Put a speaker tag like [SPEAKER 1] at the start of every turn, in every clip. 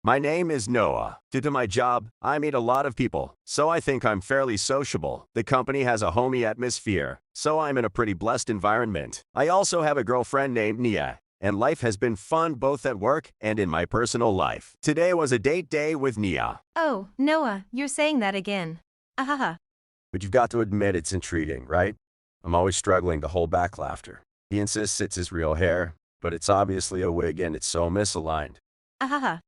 [SPEAKER 1] My name is Noah. Due to my job, I meet a lot of people, so I think I'm fairly sociable. The company has a homey atmosphere, so I'm in a pretty blessed environment. I also have a girlfriend named Nia, and life has been fun both at work and in my personal life. Today was a date day with Nia.
[SPEAKER 2] Oh, Noah, you're saying that again. Ahaha.
[SPEAKER 1] But you've got to admit it's intriguing, right? I'm always struggling to hold back laughter. He insists it's his real hair, but it's obviously a wig and it's so misaligned.
[SPEAKER 2] Ahaha.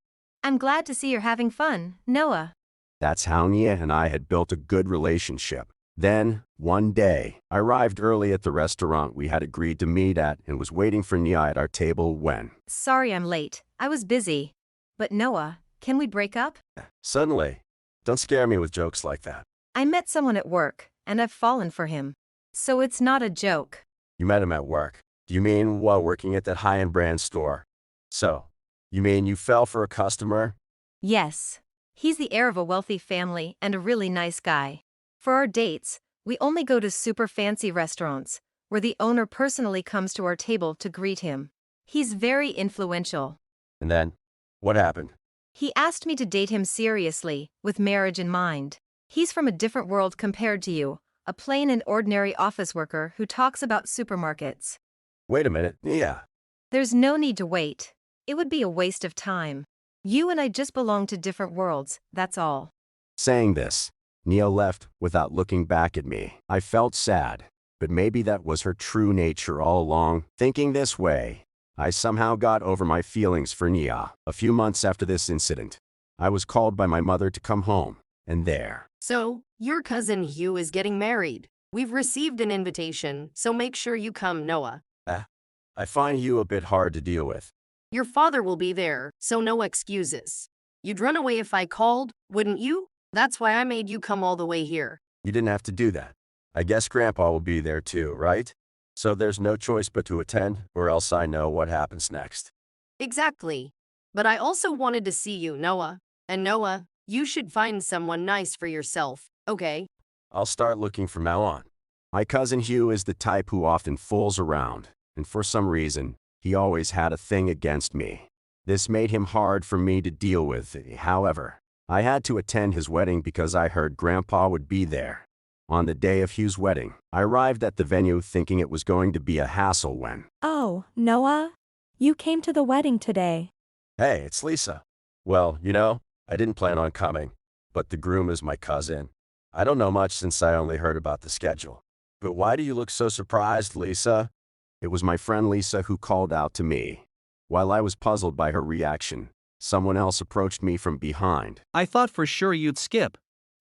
[SPEAKER 2] I'm glad to see you're having fun, Noah.
[SPEAKER 1] That's how Nia and I had built a good relationship. Then, one day, I arrived early at the restaurant we had agreed to meet at and was waiting for Nia at our table when...
[SPEAKER 2] Sorry I'm late. I was busy. But Noah, can we break up?
[SPEAKER 1] Suddenly. Don't scare me with jokes like that.
[SPEAKER 2] I met someone at work, and I've fallen for him. So it's not a joke.
[SPEAKER 1] You met him at work. Do you mean while working at that high-end brand store? So, you mean you fell for a customer?
[SPEAKER 2] Yes. He's the heir of a wealthy family and a really nice guy. For our dates, we only go to super fancy restaurants, where the owner personally comes to our table to greet him. He's very influential.
[SPEAKER 1] And then, what happened?
[SPEAKER 2] He asked me to date him seriously, with marriage in mind. He's from a different world compared to you, a plain and ordinary office worker who talks about supermarkets.
[SPEAKER 1] Wait a minute, Nia.
[SPEAKER 2] There's no need to wait. It would be a waste of time. You and I just belong to different worlds, that's all.
[SPEAKER 1] Saying this, Nia left without looking back at me. I felt sad, but maybe that was her true nature all along. Thinking this way, I somehow got over my feelings for Nia. A few months after this incident, I was called by my mother to come home, and there.
[SPEAKER 3] So, your cousin Hugh is getting married. We've received an invitation, so make sure you come, Noah.
[SPEAKER 1] I find you a bit hard to deal with.
[SPEAKER 3] Your father will be there, so no excuses. You'd run away if I called, wouldn't you? That's why I made you come all the way here.
[SPEAKER 1] You didn't have to do that. I guess Grandpa will be there too, right? So there's no choice but to attend, or else I know what happens next.
[SPEAKER 3] Exactly. But I also wanted to see you, Noah. And Noah, you should find someone nice for yourself, okay?
[SPEAKER 1] I'll start looking from now on. My cousin Hugh is the type who often fools around, and for some reason, he always had a thing against me. This made him hard for me to deal with. However, I had to attend his wedding because I heard Grandpa would be there. On the day of Hugh's wedding, I arrived at the venue thinking it was going to be a hassle when...
[SPEAKER 4] Oh, Noah? You came to the wedding today.
[SPEAKER 1] Hey, it's Lisa. Well, I didn't plan on coming, but the groom is my cousin. I don't know much since I only heard about the schedule. But why do you look so surprised, Lisa? It was my friend Lisa who called out to me. While I was puzzled by her reaction, someone else approached me from behind.
[SPEAKER 5] I thought for sure you'd skip.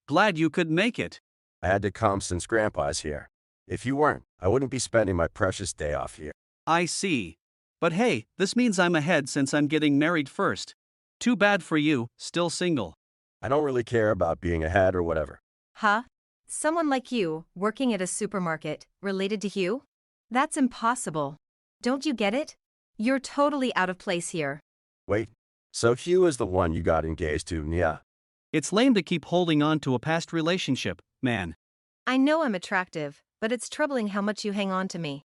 [SPEAKER 5] Glad you could make it.
[SPEAKER 1] I had to come since Grandpa's here. If you weren't, I wouldn't be spending my precious day off here.
[SPEAKER 5] I see. But hey, this means I'm ahead since I'm getting married first. Too bad for you, still single.
[SPEAKER 1] I don't really care about being ahead or whatever.
[SPEAKER 2] Huh? Someone like you, working at a supermarket, related to Hugh? That's impossible. Don't you get it? You're totally out of place here.
[SPEAKER 1] Wait, so Hugh is the one you got engaged to, Nia?
[SPEAKER 5] It's lame to keep holding on to a past relationship, man.
[SPEAKER 2] I know I'm attractive, but it's troubling how much you hang on to me.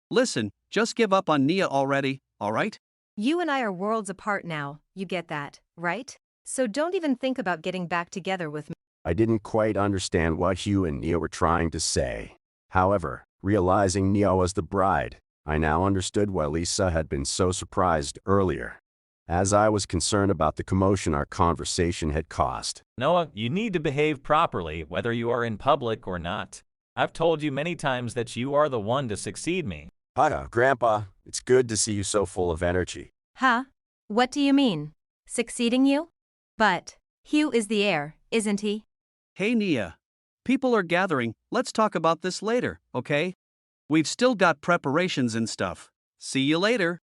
[SPEAKER 5] Listen, just give up on Nia already, alright?
[SPEAKER 2] You and I are worlds apart now, you get that, right? So don't even think about getting back together with me.
[SPEAKER 1] I didn't quite understand what Hugh and Nia were trying to say. However, realizing Nia was the bride, I now understood why Lisa had been so surprised earlier, as I was concerned about the commotion our conversation had caused.
[SPEAKER 6] Noah, you need to behave properly whether you are in public or not. I've told you many times that you are the one to succeed me.
[SPEAKER 1] Hi, Grandpa. It's good to see you so full of energy.
[SPEAKER 2] Huh? What do you mean? Succeeding you? But Hugh is the heir, isn't he?
[SPEAKER 5] Hey Nia. People are gathering, let's talk about this later, okay? We've still got preparations and stuff. See you later.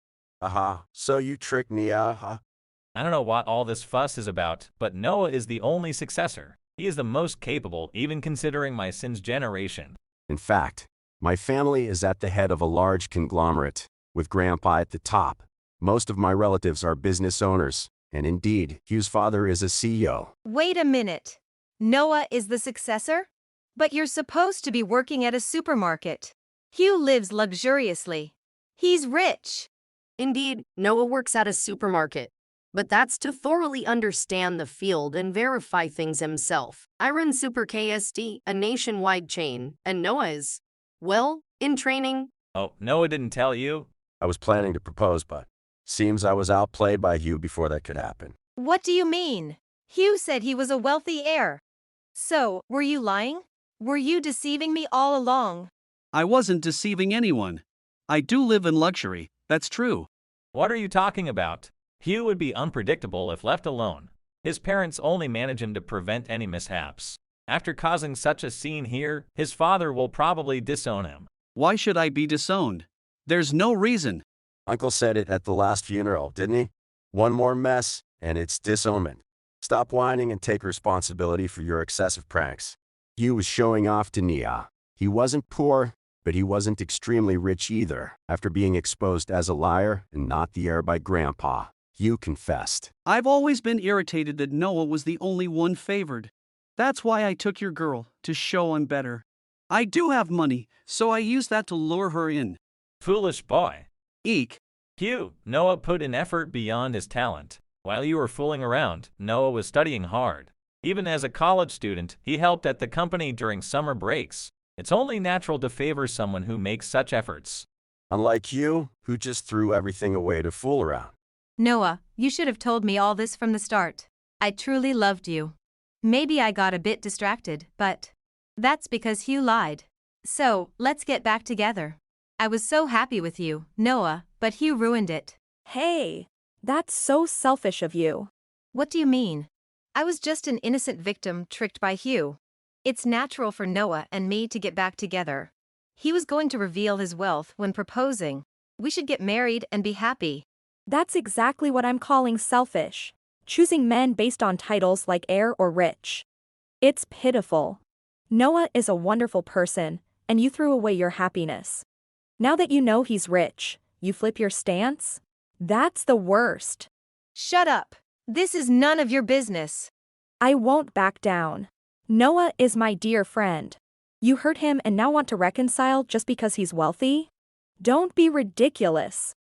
[SPEAKER 1] So you tricked Nia, huh?
[SPEAKER 6] I don't know what all this fuss is about, but Noah is the only successor. He is the most capable, even considering my son's generation.
[SPEAKER 1] In fact, my family is at the head of a large conglomerate, with Grandpa at the top. Most of my relatives are business owners, and indeed, Hugh's father is a CEO.
[SPEAKER 2] Wait a minute. Noah is the successor? But you're supposed to be working at a supermarket. Hugh lives luxuriously. He's rich.
[SPEAKER 3] Indeed, Noah works at a supermarket. But that's to thoroughly understand the field and verify things himself. I run Super KSD, a nationwide chain, and Noah is, well, in training.
[SPEAKER 6] Oh, Noah didn't tell you?
[SPEAKER 1] I was planning to propose, but seems I was outplayed by Hugh before that could happen.
[SPEAKER 2] What do you mean? Hugh said he was a wealthy heir. So, were you lying? Were you deceiving me all along?
[SPEAKER 5] I wasn't deceiving anyone. I do live in luxury, that's true.
[SPEAKER 6] What are you talking about? Hugh would be unpredictable if left alone. His parents only manage him to prevent any mishaps. After causing such a scene here, his father will probably disown him.
[SPEAKER 5] Why should I be disowned? There's no reason.
[SPEAKER 1] Uncle said it at the last funeral, didn't he? One more mess, and it's disownment. Stop whining and take responsibility for your excessive pranks. Hugh was showing off to Nia. He wasn't poor, but he wasn't extremely rich either. After being exposed as a liar and not the heir by Grandpa, Hugh confessed.
[SPEAKER 5] I've always been irritated that Noah was the only one favored. That's why I took your girl, to show I'm better. I do have money, so I used that to lure her in.
[SPEAKER 6] Foolish boy.
[SPEAKER 5] Eek.
[SPEAKER 6] Hugh, Noah put in effort beyond his talent. While you were fooling around, Noah was studying hard. Even as a college student, he helped at the company during summer breaks. It's only natural to favor someone who makes such efforts.
[SPEAKER 1] Unlike Hugh, who just threw everything away to fool around.
[SPEAKER 2] Noah, you should have told me all this from the start. I truly loved you. Maybe I got a bit distracted, but that's because Hugh lied. So, let's get back together. I was so happy with you, Noah, but Hugh ruined it.
[SPEAKER 4] Hey, that's so selfish of you.
[SPEAKER 2] What do you mean? I was just an innocent victim tricked by Hugh. It's natural for Noah and me to get back together. He was going to reveal his wealth when proposing. We should get married and be happy.
[SPEAKER 4] That's exactly what I'm calling selfish. Choosing men based on titles like heir or rich. It's pitiful. Noah is a wonderful person, and you threw away your happiness. Now that you know he's rich, you flip your stance? That's the worst.
[SPEAKER 2] Shut up. This is none of your business.
[SPEAKER 4] I won't back down. Noah is my dear friend. You hurt him and now want to reconcile just because he's wealthy? Don't be ridiculous.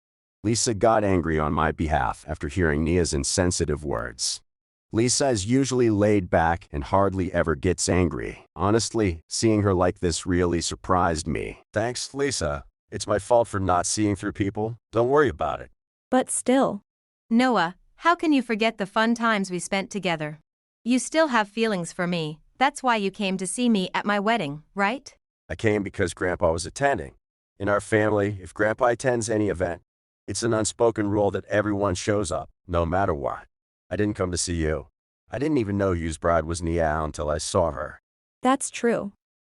[SPEAKER 1] Lisa got angry on my behalf after hearing Nia's insensitive words. Lisa is usually laid back and hardly ever gets angry. Honestly, seeing her like this really surprised me. Thanks, Lisa. It's my fault for not seeing through people. Don't worry about it.
[SPEAKER 4] But still.
[SPEAKER 2] Noah, how can you forget the fun times we spent together? You still have feelings for me. That's why you came to see me at my wedding, right?
[SPEAKER 1] I came because Grandpa was attending. In our family, if Grandpa attends any event, it's an unspoken rule that everyone shows up, no matter what. I didn't come to see you. I didn't even know Hugh's bride was Nia until I saw her.
[SPEAKER 4] That's true.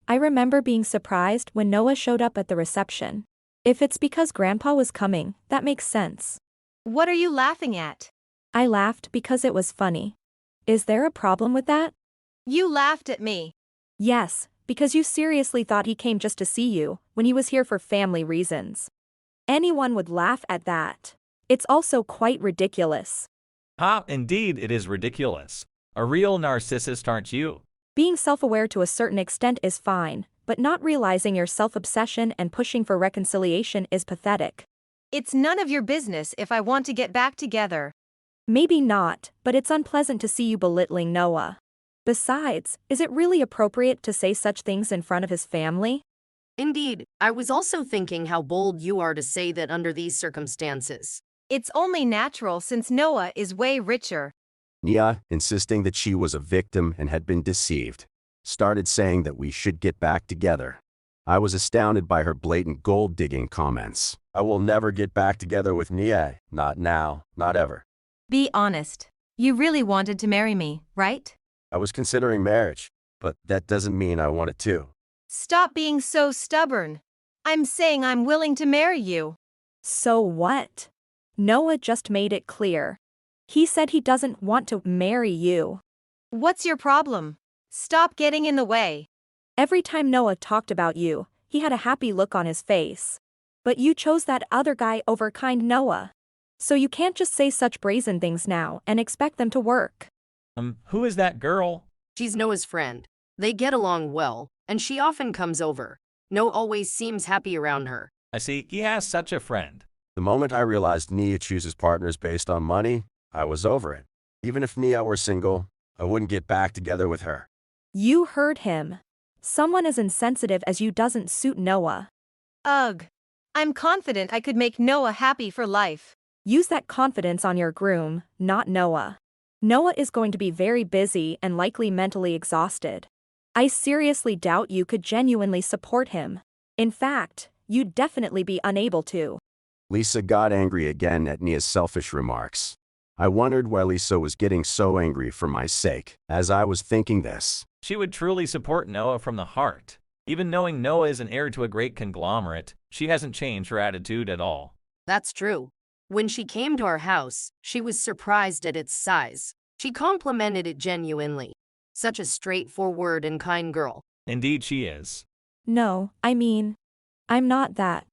[SPEAKER 4] I remember being surprised when Noah showed up at the reception. If it's because Grandpa was coming, that makes sense.
[SPEAKER 2] What are you laughing at?
[SPEAKER 4] I laughed because it was funny. Is there a problem with that?
[SPEAKER 2] You laughed at me.
[SPEAKER 4] Yes, because you seriously thought he came just to see you, when he was here for family reasons. Anyone would laugh at that. It's also quite ridiculous.
[SPEAKER 6] Ha, indeed it is ridiculous. A real narcissist, aren't you?
[SPEAKER 4] Being self-aware to a certain extent is fine, but not realizing your self-obsession and pushing for reconciliation is pathetic.
[SPEAKER 2] It's none of your business if I want to get back together.
[SPEAKER 4] Maybe not, but it's unpleasant to see you belittling Noah. Besides, is it really appropriate to say such things in front of his family?
[SPEAKER 3] Indeed, I was also thinking how bold you are to say that under these circumstances.
[SPEAKER 2] It's only natural since Noah is way richer.
[SPEAKER 1] Nia, insisting that she was a victim and had been deceived, started saying that we should get back together. I was astounded by her blatant gold-digging comments. I will never get back together with Nia, not now, not ever.
[SPEAKER 2] Be honest. You really wanted to marry me, right?
[SPEAKER 1] I was considering marriage, but that doesn't mean I wanted to.
[SPEAKER 2] Stop being so stubborn. I'm saying I'm willing to marry you.
[SPEAKER 4] So what? Noah just made it clear. He said he doesn't want to marry you.
[SPEAKER 2] What's your problem? Stop getting in the way.
[SPEAKER 4] Every time Noah talked about you, he had a happy look on his face. But you chose that other guy over kind Noah. So you can't just say such brazen things now and expect them to work.
[SPEAKER 6] Who is that girl?
[SPEAKER 3] She's Noah's friend. They get along well, and she often comes over. Noah always seems happy around her.
[SPEAKER 6] I see, he has such a friend.
[SPEAKER 1] The moment I realized Nia chooses partners based on money, I was over it. Even if Nia were single, I wouldn't get back together with her.
[SPEAKER 4] You heard him. Someone as insensitive as you doesn't suit Noah.
[SPEAKER 2] Ugh. I'm confident I could make Noah happy for life.
[SPEAKER 4] Use that confidence on your groom, not Noah. Noah is going to be very busy and likely mentally exhausted. I seriously doubt you could genuinely support him. In fact, you'd definitely be unable to.
[SPEAKER 1] Lisa got angry again at Nia's selfish remarks. I wondered why Lisa was getting so angry for my sake. As I was thinking this,
[SPEAKER 6] She would truly support Noah from the heart. Even knowing Noah is an heir to a great conglomerate, she hasn't changed her attitude at all.
[SPEAKER 3] That's true. When she came to our house, she was surprised at its size. She complimented it genuinely. Such a straightforward and kind girl.
[SPEAKER 6] Indeed she is.
[SPEAKER 4] No, I'm not that.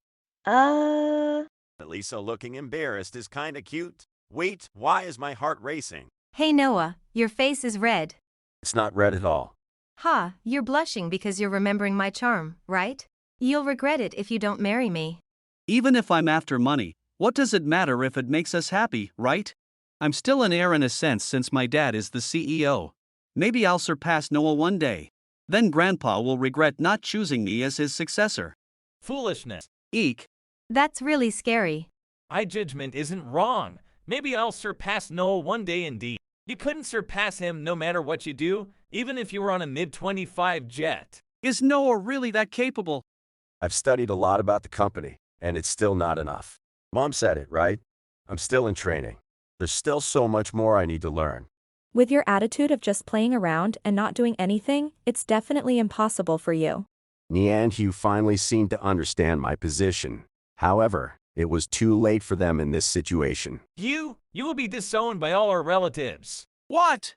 [SPEAKER 1] Lisa looking embarrassed is kinda cute. Wait, why is my heart racing?
[SPEAKER 2] Hey Noah, your face is red.
[SPEAKER 1] It's not red at all.
[SPEAKER 2] Ha, you're blushing because you're remembering my charm, right? You'll regret it if you don't marry me.
[SPEAKER 5] Even if I'm after money, what does it matter if it makes us happy, right? I'm still an heir in a sense since my dad is the CEO. Maybe I'll surpass Noah one day. Then Grandpa will regret not choosing me as his successor.
[SPEAKER 6] Foolishness.
[SPEAKER 5] Eek.
[SPEAKER 2] That's really scary.
[SPEAKER 6] My judgment isn't wrong. Maybe I'll surpass Noah one day indeed. You couldn't surpass him no matter what you do, even if you were on a mid-25 jet.
[SPEAKER 5] Is Noah really that capable?
[SPEAKER 1] I've studied a lot about the company, and it's still not enough. Mom said it, right? I'm still in training. There's still so much more I need to learn.
[SPEAKER 4] With your attitude of just playing around and not doing anything, it's definitely impossible for you.
[SPEAKER 1] Nia and Hugh finally seemed to understand my position. However, it was too late for them in this situation.
[SPEAKER 6] You will be disowned by all our relatives.
[SPEAKER 5] What?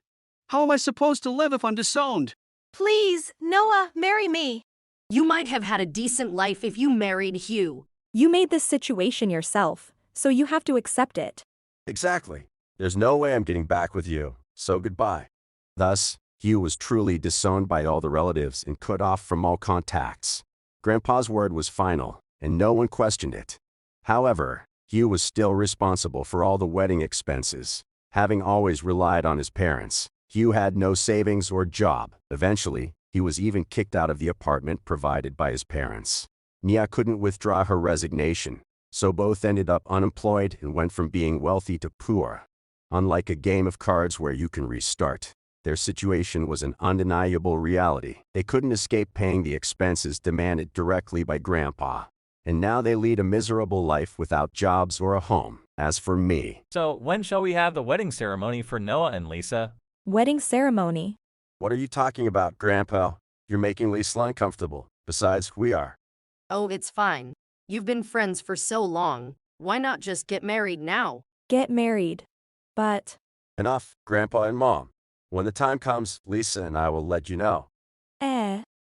[SPEAKER 5] How am I supposed to live if I'm disowned?
[SPEAKER 2] Please, Noah, marry me.
[SPEAKER 3] You might have had a decent life if you married Hugh.
[SPEAKER 4] You made this situation yourself, so you have to accept it.
[SPEAKER 1] Exactly. There's no way I'm getting back with you, so goodbye. Thus, Hugh was truly disowned by all the relatives and cut off from all contacts. Grandpa's word was final, and no one questioned it. However, Hugh was still responsible for all the wedding expenses. Having always relied on his parents, Hugh had no savings or job. Eventually, he was even kicked out of the apartment provided by his parents. Nia couldn't withdraw her resignation, so both ended up unemployed and went from being wealthy to poor. Unlike a game of cards where you can restart, their situation was an undeniable reality. They couldn't escape paying the expenses demanded directly by Grandpa. And now they lead a miserable life without jobs or a home. As for me,
[SPEAKER 6] So when shall we have the wedding ceremony for Noah and Lisa?
[SPEAKER 4] Wedding ceremony.
[SPEAKER 1] what are you talking about, Grandpa? You're making Lisa uncomfortable. Besides, we are.
[SPEAKER 3] Oh, it's fine. You've been friends for so long. Why not just get married now?
[SPEAKER 4] Get married. But,
[SPEAKER 1] Enough, Grandpa and Mom. When the time comes, Lisa and I will let you know.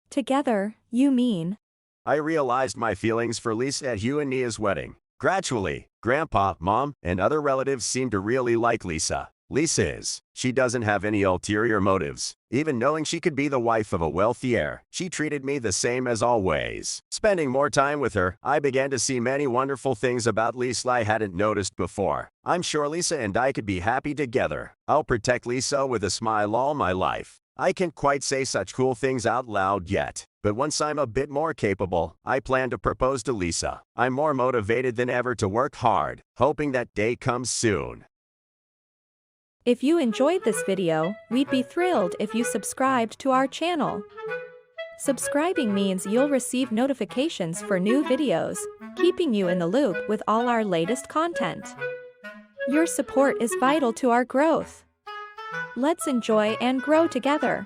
[SPEAKER 4] together, you mean?
[SPEAKER 1] I realized my feelings for Lisa at Hugh and Nia's wedding. Gradually, Grandpa, Mom, and other relatives seem to really like Lisa. She doesn't have any ulterior motives. Even knowing she could be the wife of a wealthy heir, she treated me the same as always. Spending more time with her, I began to see many wonderful things about Lisa I hadn't noticed before. I'm sure Lisa and I could be happy together. I'll protect Lisa with a smile all my life. I can't quite say such cool things out loud yet, but once I'm a bit more capable, I plan to propose to Lisa. I'm more motivated than ever to work hard, hoping that day comes soon.
[SPEAKER 4] If you enjoyed this video, we'd be thrilled if you subscribed to our channel. Subscribing means you'll receive notifications for new videos, keeping you in the loop with all our latest content. Your support is vital to our growth. Let's enjoy and grow together.